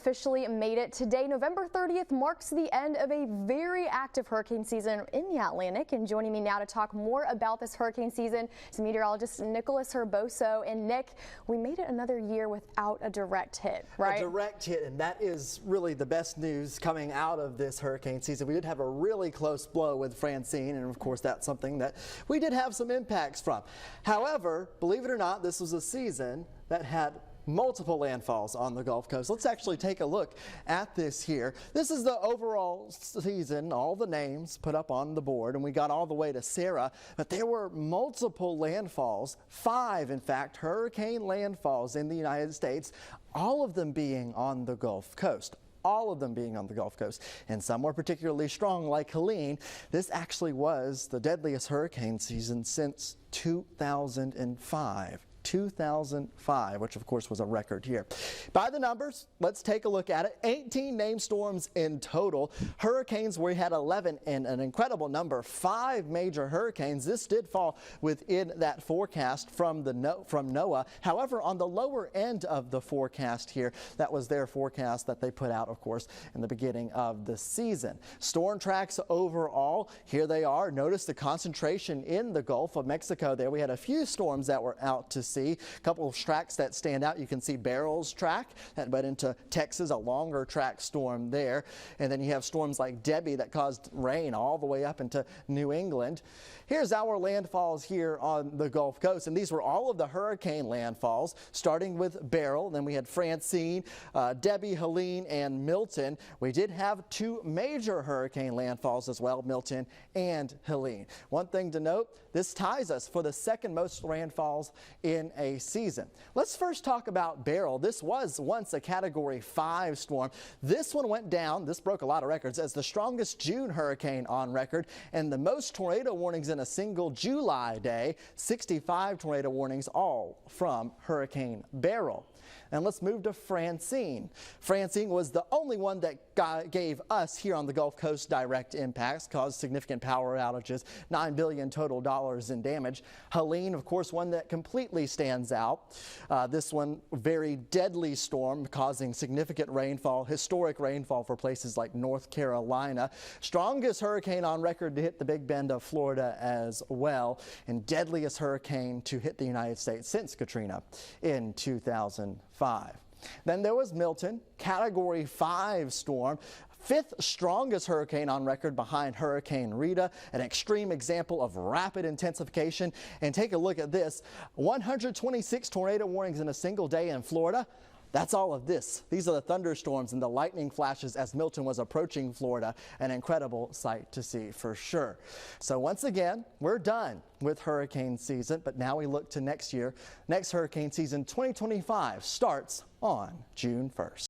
Officially made it today. November 30th marks the end of a very active hurricane season in the Atlantic. And joining me now to talk more about this hurricane season is meteorologist Nicholas Herboso. And Nick, we made it another year without a direct hit, right? A direct hit, and that is really the best news coming out of this hurricane season. We did have a really close blow with Francine, and of course that's something that we did have some impacts from. However, believe it or not, this was a season that had multiple landfalls on the Gulf Coast. Let's actually take a look at this here. This is the overall season, all the names put up on the board, and we got all the way to Sarah, but there were multiple landfalls, 5 in fact, hurricane landfalls in the United States, all of them being on the Gulf Coast. All of them being on the Gulf Coast, and some were particularly strong like Helene. This actually was the deadliest hurricane season since 2005. 2005, which of course was a record year. By the numbers, let's take a look at it. 18 named storms in total. Hurricanes, we had 11 and an incredible number, 5 major hurricanes. This did fall within that forecast from NOAA. However, on the lower end of the forecast here, that was their forecast that they put out, of course, in the beginning of the season. Storm tracks overall, here they are. Notice the concentration in the Gulf of Mexico there. We had a few storms that were out to sea. A couple of tracks that stand out. You can see Beryl's track that went into Texas, a longer track storm there. And then you have storms like Debbie that caused rain all the way up into New England. Here's our landfalls here on the Gulf Coast. And these were all of the hurricane landfalls, starting with Beryl. Then we had Francine, Debbie, Helene, and Milton. We did have 2 major hurricane landfalls as well, Milton and Helene. One thing to note, this ties us for the second most landfalls in a season. Let's first talk about Beryl. This was once a Category 5 storm. This one went down, this broke a lot of records, as the strongest June hurricane on record and the most tornado warnings in a single July day. 65 tornado warnings, all from Hurricane Beryl. And let's move to Francine. Francine was the only one that gave us here on the Gulf Coast direct impacts, caused significant power outages, $9 billion total in damage. Helene, of course, one that completely stands out. This one, very deadly storm, causing significant rainfall, historic rainfall for places like North Carolina. Strongest hurricane on record to hit the Big Bend of Florida as well, and deadliest hurricane to hit the United States since Katrina in 2005. Then there was Milton, Category 5 storm. 5th strongest hurricane on record behind Hurricane Rita, an extreme example of rapid intensification. And take a look at this, 126 tornado warnings in a single day in Florida. That's all of this. These are the thunderstorms and the lightning flashes as Milton was approaching Florida. An incredible sight to see for sure. So once again, we're done with hurricane season, but now we look to next year. Next hurricane season 2025 starts on June 1st.